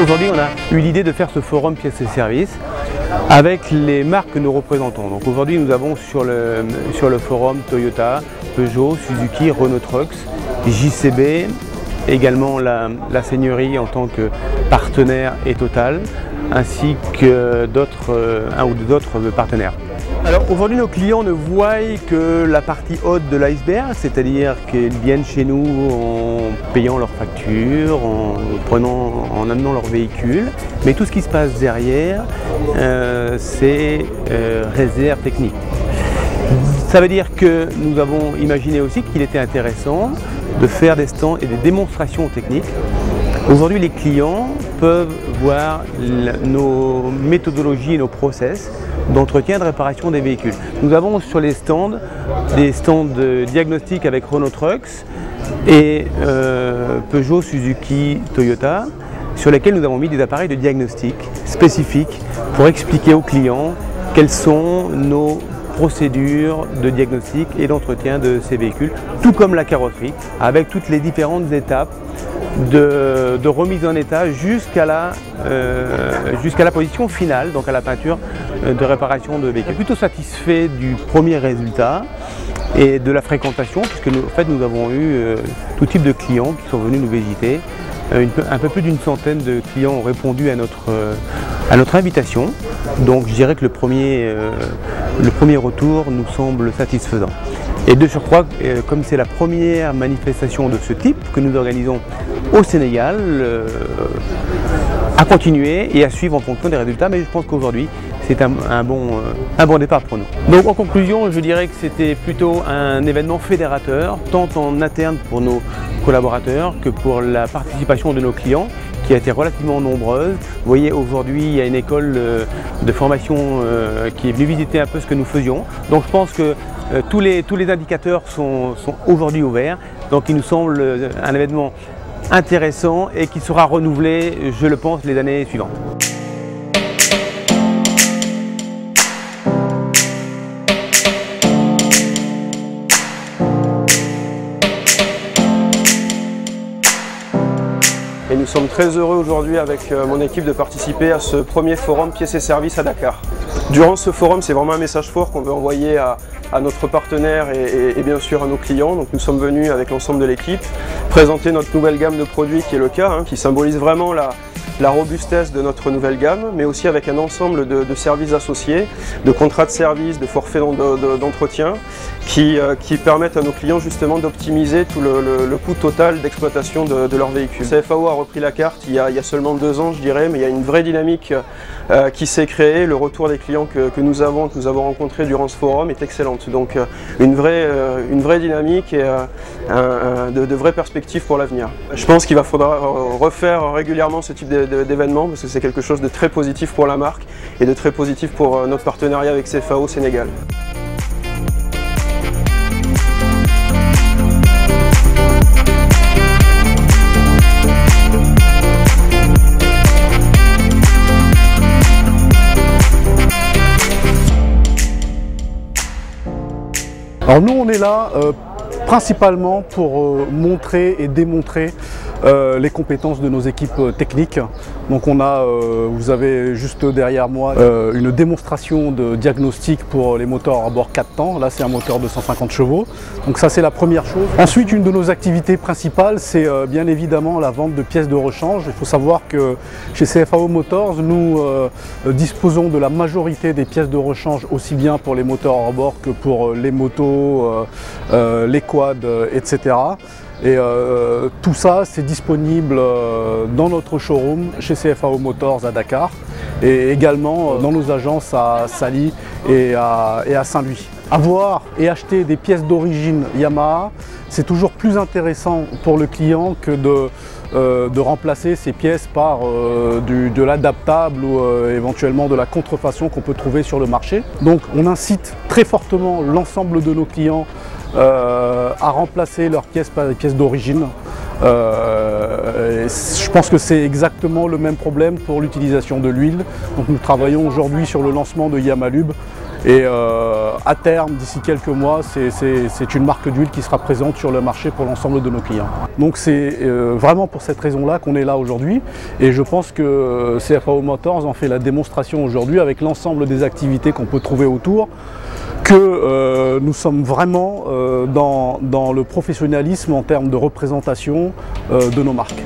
Aujourd'hui, on a eu l'idée de faire ce forum pièces et services avec les marques que nous représentons. Donc aujourd'hui, nous avons sur le forum Toyota, Peugeot, Suzuki, Renault Trucks, JCB, également la Seigneurie en tant que partenaire et Total, ainsi que un ou d'autres partenaires. Alors aujourd'hui, nos clients ne voient que la partie haute de l'iceberg, c'est-à-dire qu'ils viennent chez nous en payant leurs factures, en amenant leur véhicule, mais tout ce qui se passe derrière, c'est réserve technique. Ça veut dire que nous avons imaginé aussi qu'il était intéressant de faire des stands et des démonstrations techniques. Aujourd'hui, les clients peuvent voir nos méthodologies et nos process d'entretien et de réparation des véhicules. Nous avons sur les stands des stands de diagnostic avec Renault Trucks et Peugeot, Suzuki, Toyota, sur lesquels nous avons mis des appareils de diagnostic spécifiques pour expliquer aux clients quelles sont nos procédures de diagnostic et d'entretien de ces véhicules, tout comme la carrosserie, avec toutes les différentes étapes de remise en état jusqu'à la position finale, donc à la peinture de réparation de véhicules. Plutôt satisfait du premier résultat et de la fréquentation, puisque nous avons eu tout type de clients qui sont venus nous visiter. Un peu plus d'une centaine de clients ont répondu à notre invitation, donc je dirais que le premier retour nous semble satisfaisant. Et de surcroît, comme c'est la première manifestation de ce type que nous organisons au Sénégal, à continuer et à suivre en fonction des résultats, mais je pense qu'aujourd'hui c'est un bon départ pour nous. Donc en conclusion, je dirais que c'était plutôt un événement fédérateur, tant en interne pour nos collaborateurs que pour la participation de nos clients, qui a été relativement nombreuse. Vous voyez, aujourd'hui, il y a une école de formation qui est venue visiter un peu ce que nous faisions. Donc je pense que tous les indicateurs sont aujourd'hui ouverts. Donc il nous semble un événement intéressant et qui sera renouvelé, je le pense, les années suivantes. Et nous sommes très heureux aujourd'hui avec mon équipe de participer à ce premier forum pièces et services à Dakar. Durant ce forum, c'est vraiment un message fort qu'on veut envoyer à notre partenaire et bien sûr à nos clients. Donc nous sommes venus avec l'ensemble de l'équipe présenter notre nouvelle gamme de produits qui est le cas, qui symbolise vraiment la robustesse de notre nouvelle gamme, mais aussi avec un ensemble de services associés, de contrats de service, de forfaits d'entretien qui permettent à nos clients justement d'optimiser tout le coût total d'exploitation de leur véhicule. CFAO a repris la carte il y a seulement 2 ans, je dirais, mais il y a une vraie dynamique qui s'est créée. Le retour des clients que nous avons rencontrés durant ce forum est excellente. Donc une vraie dynamique et de vraies perspectives pour l'avenir. Je pense qu'il faudra refaire régulièrement ce type d'événements parce que c'est quelque chose de très positif pour la marque et de très positif pour notre partenariat avec CFAO Sénégal. Alors nous on est là principalement pour montrer et démontrer les compétences de nos équipes techniques. Donc on a, vous avez juste derrière moi une démonstration de diagnostic pour les moteurs à bord 4 temps. Là c'est un moteur de 150 chevaux. Donc ça c'est la première chose. Ensuite, une de nos activités principales, c'est bien évidemment la vente de pièces de rechange. Il faut savoir que chez CFAO Motors, nous disposons de la majorité des pièces de rechange, aussi bien pour les moteurs à bord que pour les motos, les quads, etc. Et tout ça, c'est disponible dans notre showroom chez CFAO Motors à Dakar et également dans nos agences à Sali et à Saint-Louis. Avoir et acheter des pièces d'origine Yamaha, c'est toujours plus intéressant pour le client que de remplacer ces pièces par de l'adaptable ou éventuellement de la contrefaçon qu'on peut trouver sur le marché. Donc on incite très fortement l'ensemble de nos clients à remplacer leurs pièces par des pièces d'origine. Je pense que c'est exactement le même problème pour l'utilisation de l'huile. Donc nous travaillons aujourd'hui sur le lancement de Yamalube Et à terme, d'ici quelques mois, c'est une marque d'huile qui sera présente sur le marché pour l'ensemble de nos clients. Donc c'est vraiment pour cette raison-là qu'on est là aujourd'hui. Et je pense que CFAO Motors en fait la démonstration aujourd'hui avec l'ensemble des activités qu'on peut trouver autour, que nous sommes vraiment dans le professionnalisme en termes de représentation de nos marques.